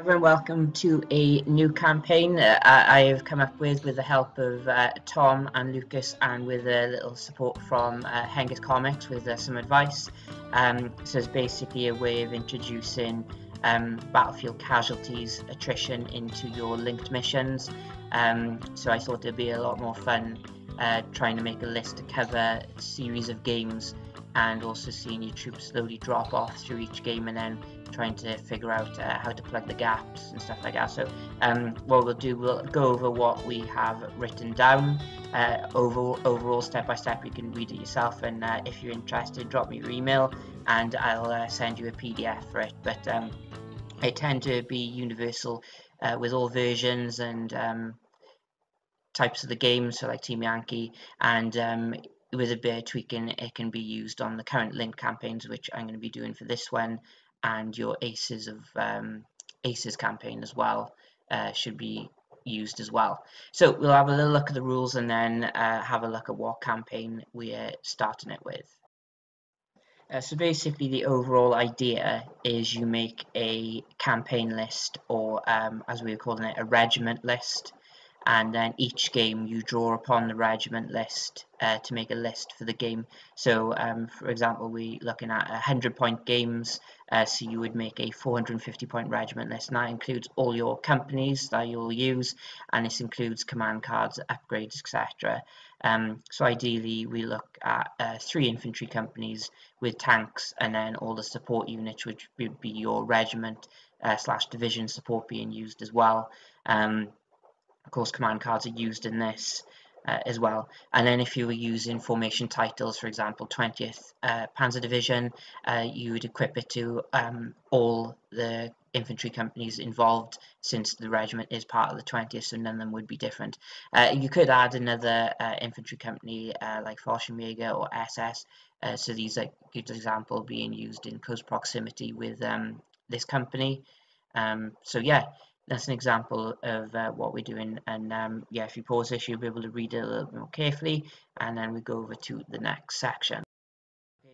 Everyone, welcome to a new campaign I have come up with the help of Tom and Lucas, and with a little support from Hengist Comics with some advice. So it's basically a way of introducing battlefield casualties, attrition into your linked missions. So I thought it'd be a lot more fun trying to make a list to cover a series of games, and also seeing your troops slowly drop off through each game, and then trying to figure out how to plug the gaps and stuff like that. So what we'll do, we'll go over what we have written down, overall step by step. You can read it yourself, and if you're interested, drop me your email and I'll send you a PDF for it. But I tend to be universal with all versions and types of the game, so like Team Yankee, and with a bit of tweaking it can be used on the current link campaigns, which I'm going to be doing for this one, and your Aces campaign as well should be used as well. So we'll have a little look at the rules, and then have a look at what campaign we're starting it with. So basically the overall idea is you make a campaign list, or as we were calling it, a regiment list, and then each game you draw upon the regiment list to make a list for the game. So for example, we're looking at 100-point games, so you would make a 450-point regiment list, and that includes all your companies that you'll use, and this includes command cards, upgrades, etc. So ideally we look at 3 infantry companies with tanks, and then all the support units, which would be your regiment / division support, being used as well. Of course, command cards are used in this as well. And then if you were using formation titles, for example, 20th Panzer Division, you would equip it to all the infantry companies involved, since the regiment is part of the 20th, so none of them would be different. You could add another infantry company like Fallschirmjäger or SS, so these are a good example being used in close proximity with this company. So yeah, that's an example of what we're doing, and yeah, if you pause this, you'll be able to read it a little bit more carefully, and then we go over to the next section.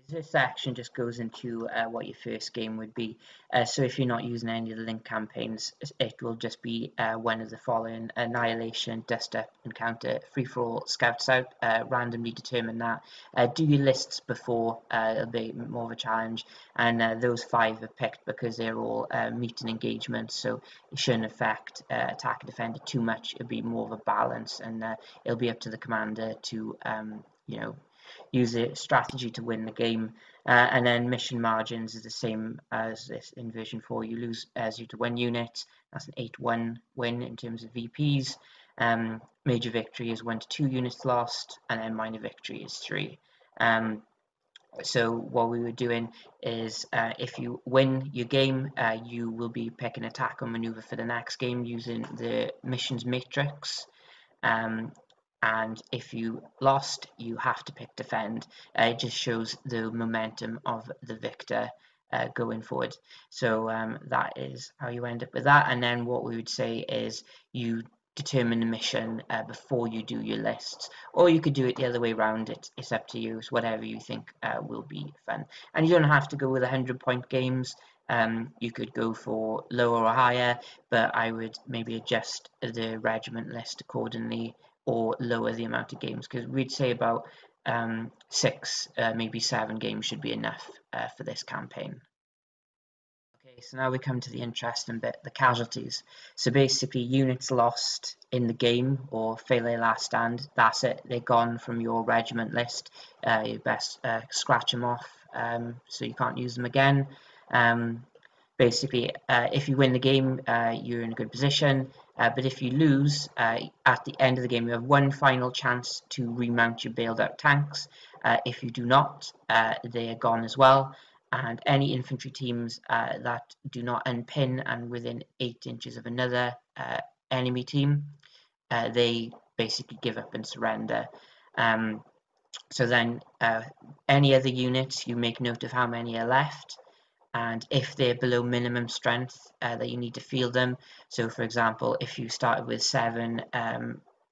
This section just goes into what your first game would be. So if you're not using any of the link campaigns, it will just be one of the following: annihilation, dust up, encounter, free-for-all, scouts out, randomly determine that. Do your lists before, it'll be more of a challenge, and those 5 are picked because they're all meeting engagements, so it shouldn't affect attack and defender too much. It'll be more of a balance, and it'll be up to the commander to you know, use a strategy to win the game. And then mission margins is the same as this in version 4. You lose 0 to 1 unit. That's an 8-1 win in terms of VPs. Major victory is 1 to 2 units lost, and then minor victory is 3. So what we were doing is, if you win your game, you will be picking attack or maneuver for the next game using the missions matrix. And if you lost, you have to pick defend. It just shows the momentum of the victor going forward. So that is how you end up with that. And then what we would say is you determine the mission before you do your lists, or you could do it the other way around. It's up to you. It's whatever you think will be fun. And you don't have to go with 100-point games. You could go for lower or higher, but I would maybe adjust the regiment list accordingly, or lower the amount of games, because we'd say about 6, maybe 7 games should be enough for this campaign. Okay, so now we come to the interesting bit, the casualties. So basically, units lost in the game or failure last stand, that's it, they're gone from your regiment list. You best scratch them off, so you can't use them again. Basically, if you win the game, you're in a good position, but if you lose, at the end of the game, you have 1 final chance to remount your bailed out tanks. If you do not, they are gone as well, and any infantry teams that do not unpin and within 8 inches of another enemy team, they basically give up and surrender. So then any other units, you make note of how many are left, and if they're below minimum strength, that you need to field them. So for example, if you started with 7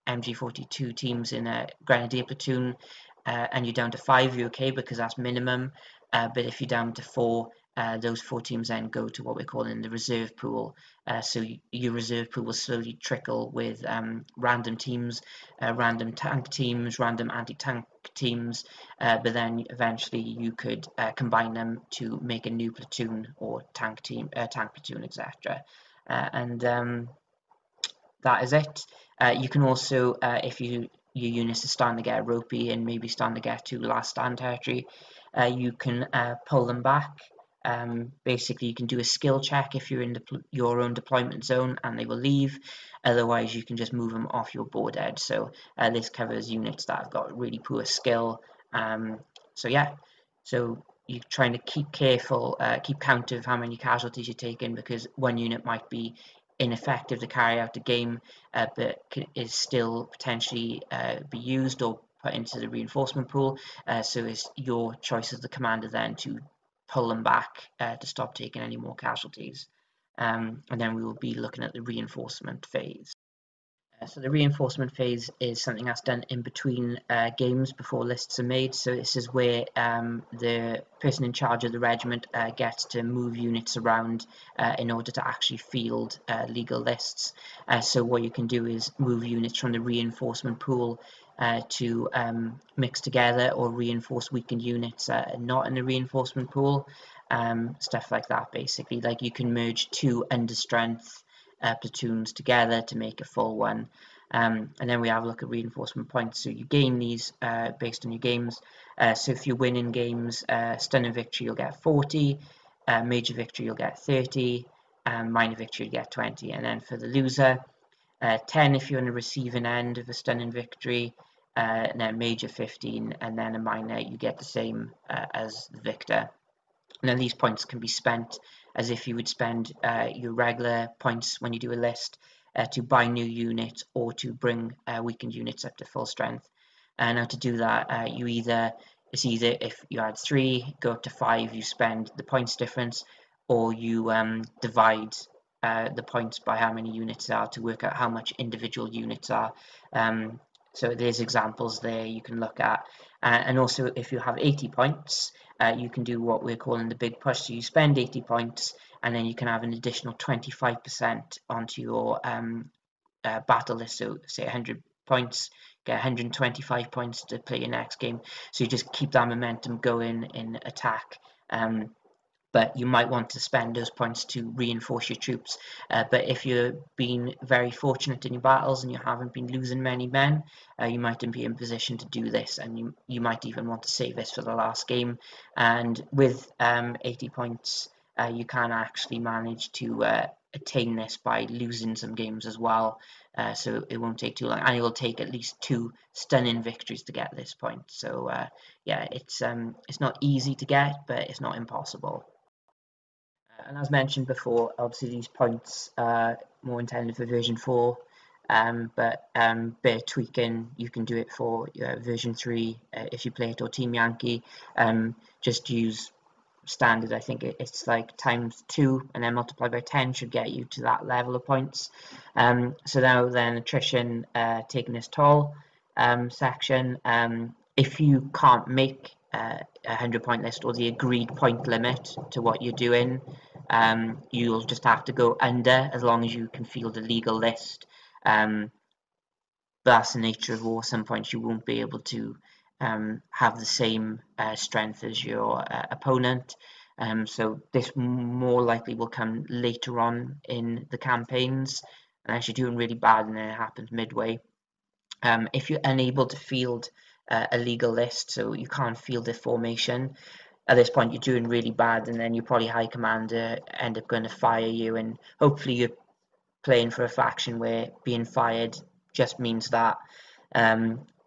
MG42 teams in a grenadier platoon, and you're down to 5, you're okay because that's minimum. But if you're down to 4, those 4 teams then go to what we're calling the reserve pool. So your reserve pool will slowly trickle with random teams, random tank teams, random anti-tank teams, but then eventually you could combine them to make a new platoon or tank team, tank platoon, etc. And that is it. You can also, if your units are starting to get ropey and maybe starting to get to last stand territory, you can pull them back. Basically, you can do a skill check if you're in your own deployment zone and they will leave. Otherwise, you can just move them off your board edge. So this covers units that have got really poor skill. So yeah, so you're trying to keep careful, keep count of how many casualties you're taking, because one unit might be ineffective to carry out the game, but is still potentially be used or put into the reinforcement pool. So it's your choice as the commander then to pull them back to stop taking any more casualties. And then we will be looking at the reinforcement phase. So the reinforcement phase is something that's done in between games before lists are made. So this is where the person in charge of the regiment gets to move units around in order to actually field legal lists. So what you can do is move units from the reinforcement pool to mix together or reinforce weakened units not in the reinforcement pool. Stuff like that, basically. Like you can merge 2 under strength platoons together to make a full one. And then we have a look at reinforcement points. So you gain these based on your games. So if you win in games, stunning victory, you'll get 40, major victory, you'll get 30, minor victory, you get 20. And then for the loser, 10 if you're on the receiving end of a stunning victory, and then major 15, and then a minor, you get the same as the victor. And then these points can be spent as if you would spend your regular points when you do a list to buy new units or to bring weakened units up to full strength. And now to do that, it's either if you add 3, go up to 5, you spend the points difference, or you divide the points by how many units are to work out how much individual units are. So there's examples there you can look at. And also if you have 80 points, you can do what we're calling the big push. So you spend 80 points and then you can have an additional 25% onto your battle list. So say 100 points, get 125 points to play your next game. So you just keep that momentum going in attack. But you might want to spend those points to reinforce your troops. But if you've been very fortunate in your battles and you haven't been losing many men, you might be in position to do this, and you might even want to save this for the last game. And with 80 points, you can actually manage to attain this by losing some games as well. So it won't take too long, and it will take at least 2 stunning victories to get this point. So yeah, it's not easy to get, but it's not impossible. And as mentioned before, obviously these points are more intended for version 4, but bit of tweaking, you can do it for version 3 if you play it, or Team Yankee. Just use standard. I think it's like ×2 and then multiply by 10 should get you to that level of points. So now then, attrition taking this toll section. If you can't make a 100-point list or the agreed point limit to what you're doing, you'll just have to go under, as long as you can field a legal list. But that's the nature of war. Some points you won't be able to have the same strength as your opponent. So this more likely will come later on in the campaigns, unless you're doing really bad and then it happens midway. If you're unable to field a legal list, so you can't field a formation, at this point you're doing really bad, and then your probably high commander end up going to fire you, and hopefully you're playing for a faction where being fired just means that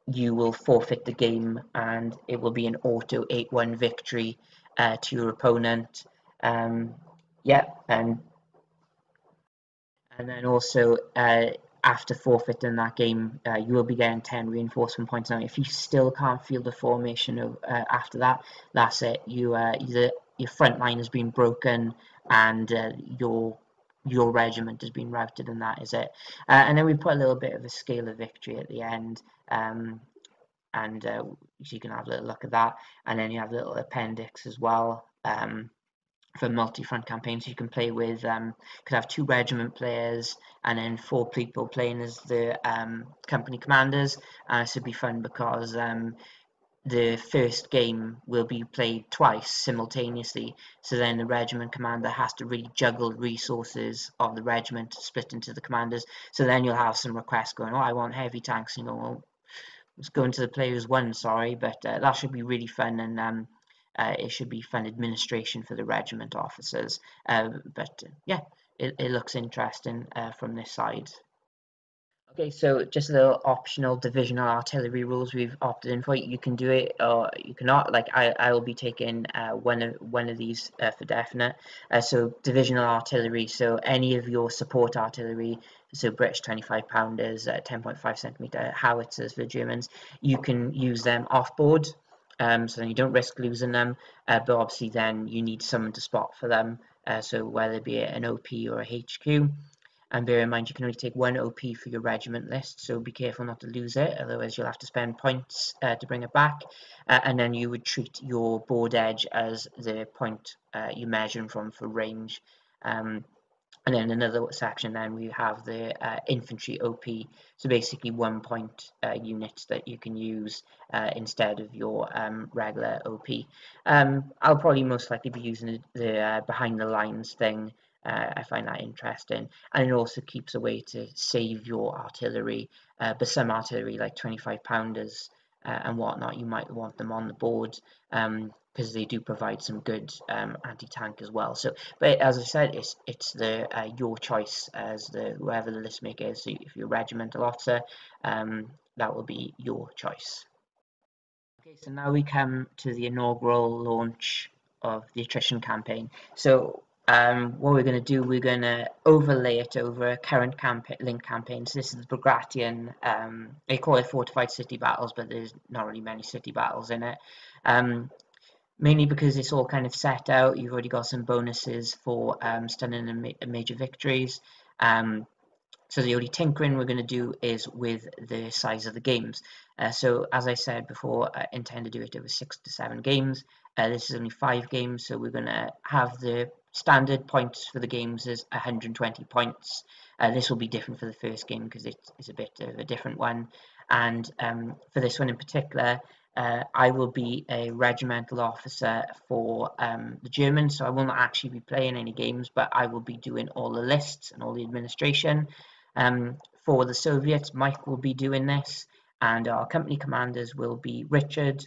you will forfeit the game and it will be an auto 8-1 victory to your opponent. Yeah, and then also after forfeiting that game, you will be getting 10 reinforcement points. Now, if you still can't field a formation after that, that's it. Either your front line has been broken and your regiment has been routed, and that is it. And then we put a little bit of a scale of victory at the end, and so you can have a little look at that. And then you have a little appendix as well. for multi-front campaigns. You can play with could have 2 regiment players and then 4 people playing as the company commanders. This would be fun because the first game will be played twice simultaneously, so then the regiment commander has to really juggle resources of the regiment split into the commanders. So then you'll have some requests going, oh, I want heavy tanks, you know, well, it's going to the players one, sorry, but that should be really fun, and it should be fun administration for the regiment officers. But yeah, it looks interesting from this side. Okay, so just a little optional divisional artillery rules we've opted in for. You can do it or you cannot. Like I will be taking one of these for definite. So divisional artillery. So any of your support artillery. So British 25 pounders, 10.5 centimeter howitzers for the Germans. You can use them off board. So then you don't risk losing them. But obviously then you need someone to spot for them. So whether it be an OP or a HQ. And bear in mind, you can only take 1 OP for your regiment list, so be careful not to lose it, otherwise you'll have to spend points to bring it back. And then you would treat your board edge as the point you measure from for range. And then another section, then we have the infantry OP, so basically 1 point units that you can use instead of your regular OP. I'll probably most likely be using the behind the lines thing. I find that interesting, and it also keeps a way to save your artillery, but some artillery like 25 pounders and whatnot, you might want them on the board because they do provide some good anti-tank as well. So, but as I said, it's the your choice as the whoever the list maker is. So if you're a regimental officer, that will be your choice. Okay, so now we come to the inaugural launch of the Attrition campaign. So what we're going to do, we're going to overlay it over current link campaigns. This is the Bagration. They call it fortified city battles, but there's not really many city battles in it. Mainly because it's all kind of set out. You've already got some bonuses for stunning and major victories. So the only tinkering we're going to do is with the size of the games. So as I said before, I intend to do it over 6 to 7 games. This is only 5 games, so we're going to have the standard points for the games is 120 points. This will be different for the first game because it's a bit of a different one. And for this one in particular, I will be a regimental officer for the Germans, so I will not actually be playing any games, but I will be doing all the lists and all the administration. For the Soviets, Mike will be doing this, and our company commanders will be Richard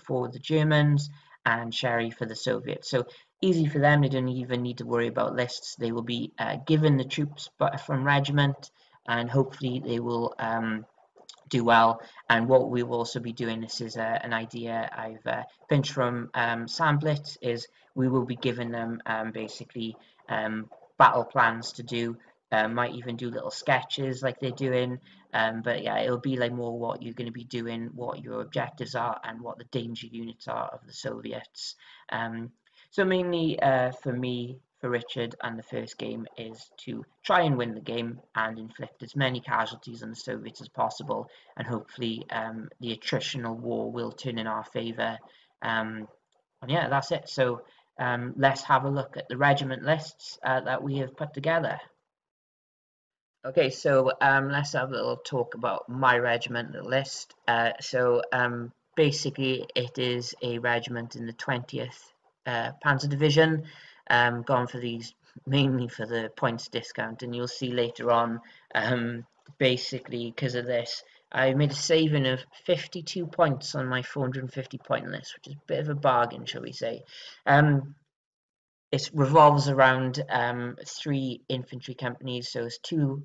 for the Germans and Sherry for the Soviets. So easy for them, they don't even need to worry about lists. They will be given the troops from regiment, and hopefully they will do well. And what we will also be doing, this is an idea I've pinched from Sam Blitz, is we will be giving them basically battle plans to do. Might even do little sketches like they're doing, but yeah, it'll be like more what you're going to be doing, what your objectives are, and what the danger units are of the Soviets. So mainly for me, for Richard, and the first game is to try and win the game and inflict as many casualties on the Soviets as possible, and hopefully the attritional war will turn in our favour. And yeah, that's it. So let's have a look at the regiment lists that we have put together. Okay, so let's have a little talk about my regiment list. Basically, it is a regiment in the 20th Panzer Division. Gone for these mainly for the points discount, and you'll see later on. Basically, because of this, I made a saving of 52 points on my 450 point list, which is a bit of a bargain, shall we say. It revolves around 3 infantry companies, so it's 2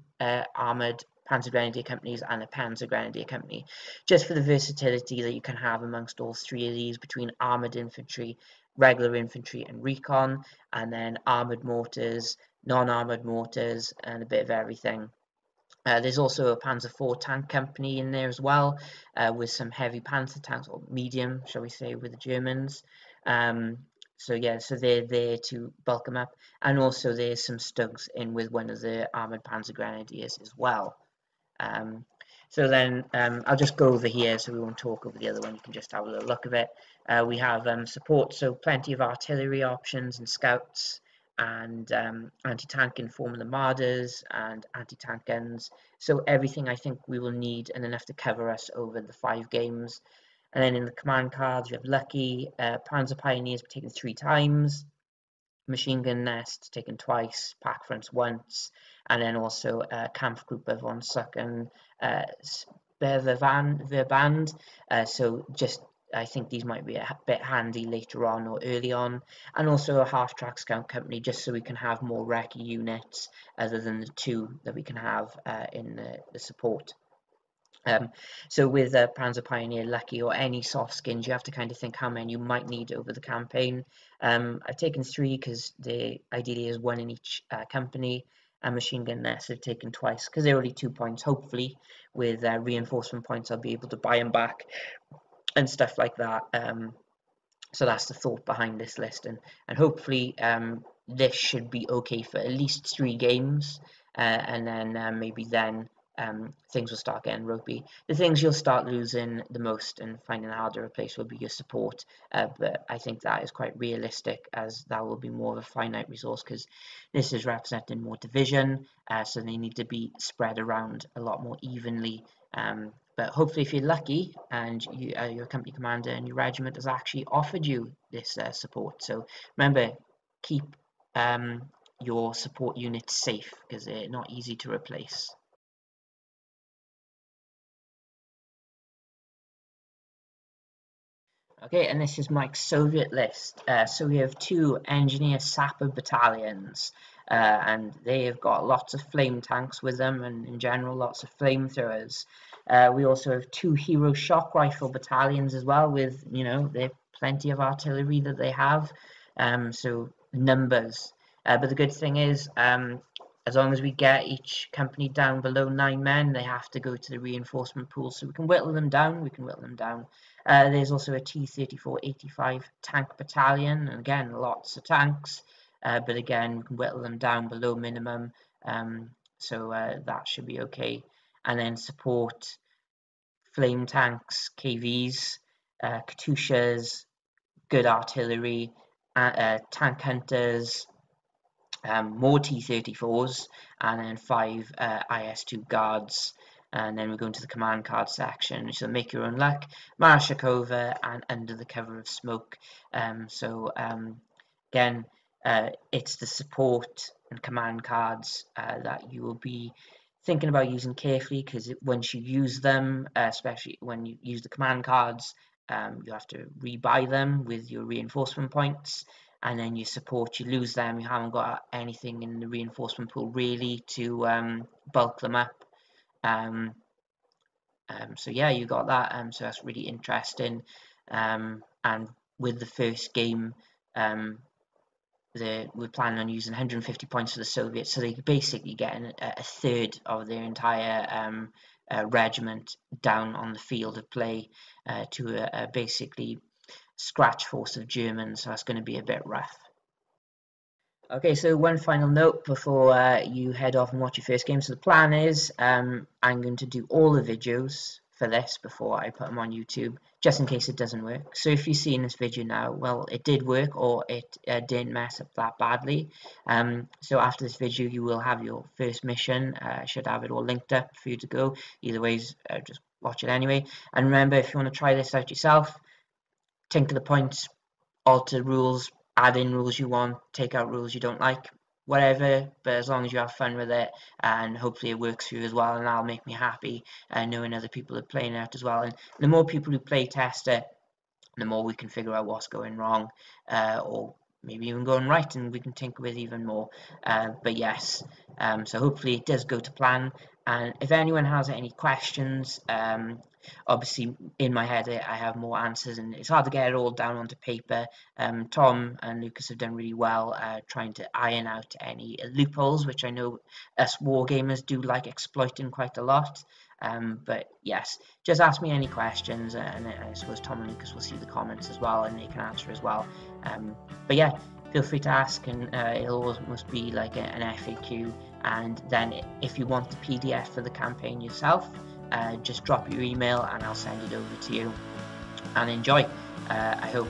armoured Panzer Grenadier companies and a Panzer Grenadier company, just for the versatility that you can have amongst all 3 of these between armoured infantry, regular infantry and recon, and then armoured mortars, non-armoured mortars, and a bit of everything. There's also a Panzer IV tank company in there as well, with some heavy Panzer tanks, or medium, shall we say, with the Germans. So yeah, so they're there to bulk them up, and also there's some Stugs in with one of the armoured Panzer Grenadiers as well. So then I'll just go over here so we won't talk over the other one. You can just have a little look of it. We have support, so plenty of artillery options and scouts, and anti-tank in form of the Marders and anti-tank guns. So everything I think we will need and enough to cover us over the 5 games. And then in the command cards, you have Lucky, Panzer Pioneers taken 3 times, Machine Gun Nest taken twice, Pack Fronts once, and then also Kampfgruppe von Sucken, Verband. So just I think these might be a bit handy later on or early on, and also a half-track scout company, just so we can have more recce units other than the 2 that we can have in the support. So with Panzer Pioneer, Lucky, or any soft skins, you have to kind of think how many you might need over the campaign. I've taken 3 because they ideally is 1 in each company, and Machine Gun Nest I've taken twice because they're only 2 points. Hopefully with reinforcement points I'll be able to buy them back and stuff like that. So that's the thought behind this list, and hopefully this should be okay for at least 3 games, and then maybe then things will start getting ropey. The things you'll start losing the most and finding it hard to replace will be your support, but I think that is quite realistic, as that will be more of a finite resource because this is representing more division, so they need to be spread around a lot more evenly. But hopefully if you're lucky and you're a company commander and your regiment has actually offered you this support. So remember, keep your support units safe because they're not easy to replace. Okay, and this is Mike's Soviet list. So we have 2 engineer sapper battalions, and they have got lots of flame tanks with them, and in general lots of flamethrowers. We also have 2 hero shock rifle battalions as well, with they're plenty of artillery that they have. So numbers. But the good thing is, as long as we get each company down below 9 men, they have to go to the reinforcement pool. So we can whittle them down. There's also a T-34-85 tank battalion, and again, lots of tanks. But again, we can whittle them down below minimum. So that should be okay. And then support, flame tanks, KVs, Katyushas, good artillery, tank hunters, more T-34s, and then 5 IS-2 guards. And then we go into the command card section, so make your own luck, Marshakova, and under the cover of smoke. Again, it's the support and command cards that you will be thinking about using carefully, because once you use them, especially when you use the command cards, you have to rebuy them with your reinforcement points, and then your support, you lose them, you haven't got anything in the reinforcement pool really to bulk them up. So yeah, you got that, so that's really interesting. And with the first game, we're planning on using 150 points for the Soviets, so they basically get a third of their entire regiment down on the field of play to a basically scratch force of Germans, so that's going to be a bit rough. Okay, so one final note before you head off and watch your first game. So the plan is I'm going to do all the videos for this before I put them on YouTube, just in case it doesn't work. So if you're seeing this video now, well, it did work, or it didn't mess up that badly. So after this video, you will have your first mission. I should have it all linked up for you to go. Either ways, just watch it anyway. And remember, if you want to try this out yourself, tinker the points, alter rules, add in rules you want, take out rules you don't like, whatever, but as long as you have fun with it, and hopefully it works for you as well, and that'll make me happy knowing other people are playing it as well. And the more people who play test it, the more we can figure out what's going wrong, or maybe even going right, and we can tinker with even more. But yes, so hopefully it does go to plan. And if anyone has any questions, obviously in my head I have more answers, and it's hard to get it all down onto paper. Tom and Lucas have done really well trying to iron out any loopholes, which I know us wargamers do like exploiting quite a lot. But yes, just ask me any questions, and I suppose Tom and Lucas will see the comments as well, and they can answer as well. But yeah, feel free to ask, and it'll almost be like an FAQ. And then if you want the PDF for the campaign yourself, just drop your email and I'll send it over to you, and enjoy. I hope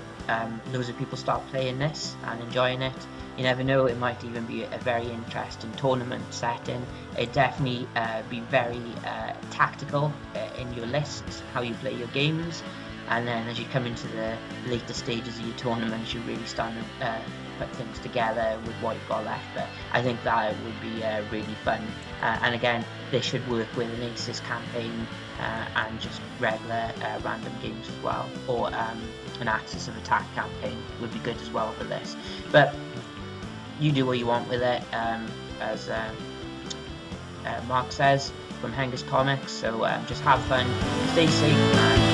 loads of people start playing this and enjoying it. You never know, it might even be a very interesting tournament setting. It definitely be very tactical in your lists, how you play your games, and then as you come into the later stages of your tournaments, you really start to put things together with what you've got left. But I think that would be really fun, and again, this should work with an Aces campaign and just regular random games as well, or an Axis of Attack campaign would be good as well for this. But you do what you want with it, as Mark says from Hengist Comics. So just have fun, stay safe, and